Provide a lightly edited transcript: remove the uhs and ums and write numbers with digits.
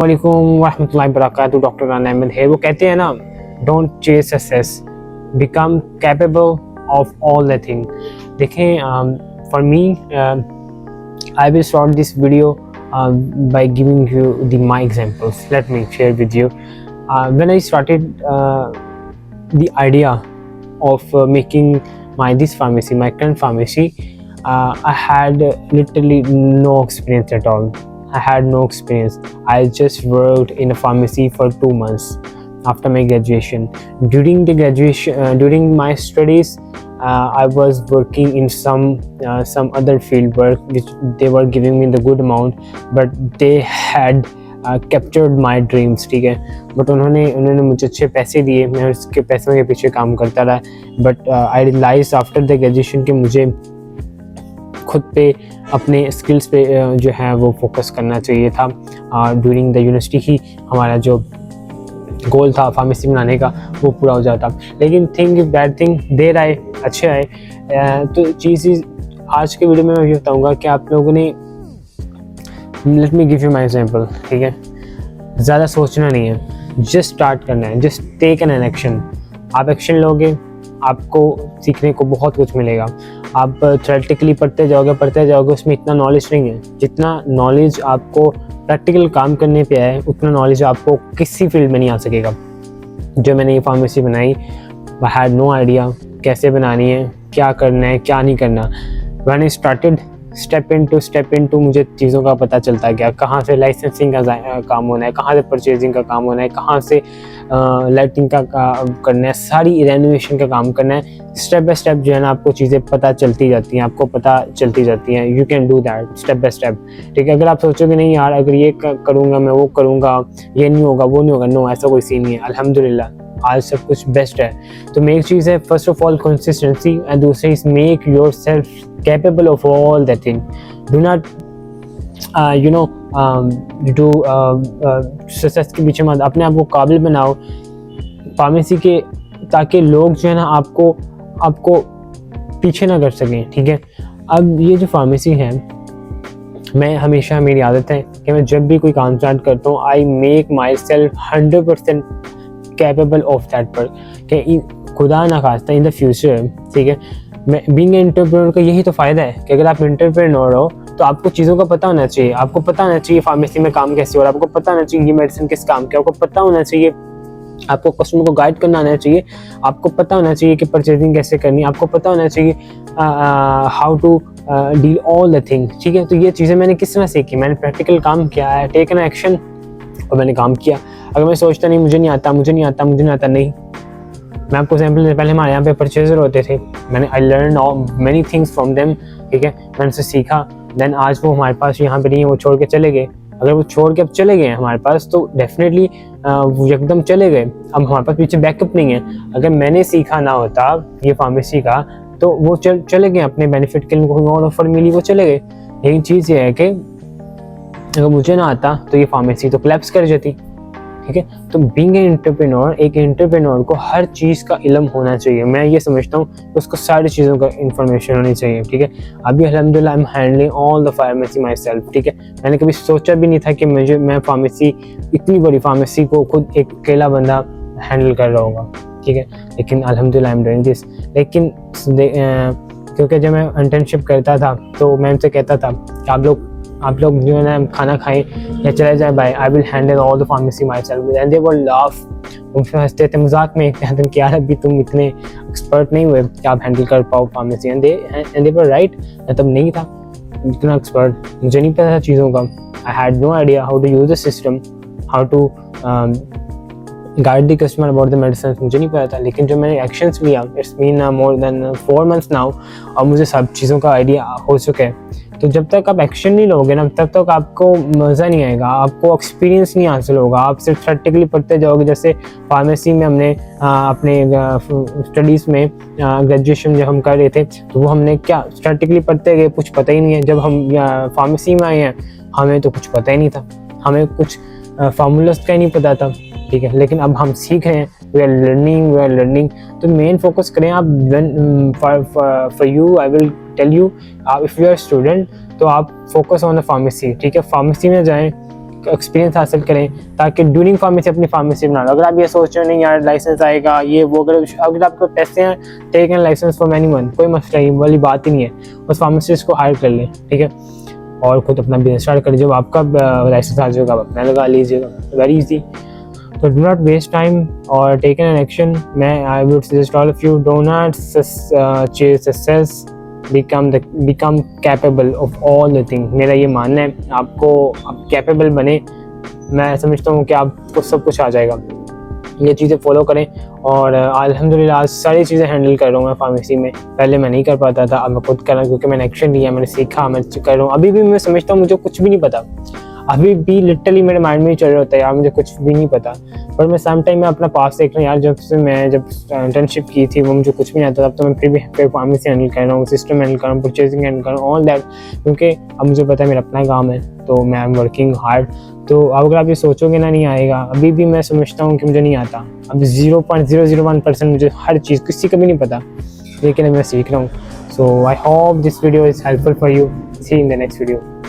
वालेकुम रहमतुल्लाहि वबरकातुहू। डॉक्टर अहमद है। वो कहते हैं ना, don't chase success, become capable of all the thing. देखें, for me I will start this video by giving you my examples. Let me share with you. When I started the idea of making this pharmacy, my current pharmacy, I had literally no experience at all. I had no experience. I just worked in a pharmacy for 2 months after my graduation. During my studies, I was working in some other field work which they were giving me the good amount, but they had captured my dreams. ठीक है, but उन्होंने मुझे अच्छे पैसे दिए, मैं उसके पैसों के पीछे काम करता रहा। But I realise after the graduation कि मुझे खुद पे अपने स्किल्स पे जो है वो फोकस करना चाहिए था। ड्यूरिंग द यूनिवर्सिटी ही हमारा जो गोल था फार्मेसी बनाने का वो पूरा हो जाता। लेकिन थिंग बैड थिंग, देर आए अच्छे आए। तो चीज़ आज के वीडियो में मैं ये बताऊँगा कि आप लोगों ने, let me give you my example. ठीक है, ज़्यादा सोचना नहीं है, जस्ट स्टार्ट करना है, जस्ट टेक एन एक्शन। आप एक्शन लोगे, आपको सीखने को बहुत कुछ मिलेगा। आप थ्योरेटिकली पढ़ते जाओगे, उसमें इतना नॉलेज नहीं है। जितना नॉलेज आपको प्रैक्टिकल काम करने पे है, उतना नॉलेज आपको किसी फील्ड में नहीं आ सकेगा। जो मैंने ये फार्मेसी बनाई, आई हैड नो आइडिया कैसे बनानी है, क्या करना है, क्या नहीं करना। मैंने स्टार्टेड स्टेप इनटू मुझे चीज़ों का पता चलता गया। कहाँ से लाइसेंसिंग का काम होना है, कहाँ से परचेजिंग का काम होना है, कहाँ से लाइटिंग का करना है, सारी रेनोवेशन का काम करना है। स्टेप बाय स्टेप जो है ना, आपको चीज़ें पता चलती जाती हैं, you can do that step by step. ठीक है, अगर आप सोचोगे नहीं यार, अगर ये करूँगा मैं, वो करूँगा, ये नहीं होगा, वो नहीं होगा, नो, ऐसा कोई सीन नहीं है। अल्हम्दुलिल्लाह आज सब कुछ बेस्ट है। तो मेक चीज़ है, first of all consistency, and दूसरी is make yourself capable of all that thing. Do not do success के पीछे मत, अपने आप को काबिल बनाओ फार्मेसी के, ताकि लोग जो है ना आपको पीछे ना कर सकें। ठीक है, अब ये जो फार्मेसी है, मैं हमेशा, मेरी आदत है कि मैं जब भी कोई काम स्टार्ट करता हूँ, I make my self 100% capable of that work. कि खुदा ना खास्ता इन द फ्यूचर, ठीक है, मैं बीइंग एंटरप्रेन्योर का यही तो फ़ायदा है कि अगर आप एंटरप्रेन्योर हो तो आपको चीज़ों का पता होना चाहिए। आपको पता होना चाहिए फार्मेसी में काम कैसे हो रहा है, आपको पता होना चाहिए ये मेडिसिन किस काम के, आपको पता होना चाहिए, आपको कस्टमर को गाइड करना आना चाहिए, आपको पता होना चाहिए कि परचेजिंग कैसे करनी है, आपको पता होना चाहिए how to deal all the thing. ठीक है, तो ये चीज़ें मैंने किस तरह सीखी, मैंने प्रैक्टिकल काम किया है, टेकन एक्शन, और मैंने काम किया। अगर मैं सोचता नहीं मुझे नहीं आता नहीं। मैं आपको एग्जाम्पल दें, पहले हमारे यहाँ पे परचेजर होते थे, मैंने I learn many things from them. ठीक है, मैंने उनसे सीखा। देन आज वो हमारे पास यहाँ पे नहीं है, वो छोड़ के चले गए। अगर वो छोड़ के अब चले गए हमारे पास, तो डेफिनेटली वो एकदम चले गए। अब हमारे पास पीछे बैकअप नहीं है। अगर मैंने सीखा ना होता ये फार्मेसी का, तो वो चले गए अपने बेनिफिट के लिए, कोई और ऑफर मिली, वो चले गए। लेकिन चीज़ ये है कि अगर मुझे ना आता तो ये फार्मेसी तो कोलैप्स कर जाती। ठीक है, तो बीइंग एन एंटरप्रेन्योर, एक एंटरप्रेन्योर को हर चीज़ का इल्म होना चाहिए। मैं ये समझता हूँ उसको सारी चीज़ों का इन्फॉर्मेशन होनी चाहिए। ठीक है, अभी अल्हम्दुलिल्लाह I am handling all the pharmacy my self. ठीक है, मैंने कभी सोचा भी नहीं था कि मैं फार्मेसी, इतनी बड़ी फार्मेसी को खुद एक अकेला बंदा हैंडल कर रहा होगा। ठीक है, लेकिन अल्हम्दुलिल्लाह आई एम डूइंग दिस। लेकिन क्योंकि जब मैं इंटर्नशिप करता था तो मैं उनसे कहता था कि आप लोग जो है ना खाना खाएं या चले जाए bye, I will handle all the pharmacy myself. And they were laugh, उनसे हंसते थे, मजाक में कहते हैं कि यार अभी तुम इतने एक्सपर्ट नहीं हुए कि आप हैंडल कर पाओ pharmacy. And they were right, मैं तब नहीं था इतना एक्सपर्ट, मुझे नहीं पता था चीज़ों का। I had no idea how to use the system, how to guide the customer about the medicine, मुझे नहीं पता था। लेकिन जब मैंने एक्शंस लिया, it's been more than 4 months now, और मुझे सब चीज़ों का आइडिया हो चुका है। तो जब तक आप एक्शन नहीं लोगे ना, तब तक आपको मज़ा नहीं आएगा, आपको एक्सपीरियंस नहीं हासिल होगा। आप सिर्फ थ्योरेटिकली पढ़ते जाओगे। जैसे फार्मेसी में हमने अपने स्टडीज़ में ग्रेजुएशन जब हम कर रहे थे, तो वो हमने क्या थ्योरेटिकली पढ़ते गए, कुछ पता ही नहीं है। जब हम फार्मेसी में आए हैं, हमें तो कुछ पता ही नहीं था, हमें कुछ फार्मूलाज का ही नहीं पता था। ठीक है, लेकिन अब हम सीख रहे हैं, वी आर लर्निंग। तो मेन फोकस करें आप। For you I will tell you, if you are student तो आप फोकस ऑन द फार्मेसी। ठीक है, फार्मेसी में जाएं, एक्सपीरियंस हासिल करें ताकि ड्यूरिंग फार्मेसी अपनी फार्मेसी बना लो। अगर आप ये सोच रहे हो नहीं यार लाइसेंस आएगा ये वो, अगर आपको पैसे हैं take an license from anyone, कोई मसला नहीं, वाली बात ही नहीं है, बस फार्मासिस्ट को हायर कर लें, ठीक है, और खुद अपना बिजनेस स्टार्ट करें। जब आपका लाइसेंस आ जाएगा आप अपना लगा लीजिएगा, वेरी इजी। तो डू नॉट वेस्ट टाइम और टेक एन एक्शन। मैं I would suggest all of you, do not chase success, become capable of all the thing. मेरा ये मानना है, आपको आप कैपेबल बने, मैं समझता हूँ कि आपको सब कुछ आ जाएगा। ये चीज़ें फॉलो करें और अल्हम्दुलिल्लाह आज सारी चीज़ें हैंडल कर रहा हूँ मैं फार्मेसी में। पहले मैं नहीं कर पाता था, अब मैं खुद कर रहा हूँ क्योंकि मैंने एक्शन लिया, मैंने सीखा, मैं कर रहा हूँ। अभी भी मैं समझता हूँ मुझे कुछ भी नहीं पता, अभी भी लिटरली मेरे माइंड में ही चल रहा होता है यार मुझे कुछ भी नहीं पता। पर मैं सम टाइम में अपना पास देख रहा हूँ यार, जब इंटर्नशिप की थी वो मुझे कुछ भी नहीं आता, तब तो मैं फिर भी फार्मेसी हैंडल कर रहा हूँ, सिस्टम हैंडल कर रहा हूँ, परचेजिंग हैंडल कर रहा हूँ, ऑल दैट, क्योंकि अब मुझे पता है मेरा अपना काम है, तो मैं आई एम वर्किंग हार्ड। तो अगर आप ये सोचोगे ना नहीं आएगा, अभी भी मैं समझता हूँ कि मुझे नहीं आता, अब 0.001% मुझे हर चीज़ किसी का भी नहीं पता, लेकिन मैं सीख रहा हूँ। So I hope this video is helpful for you. See in the next video.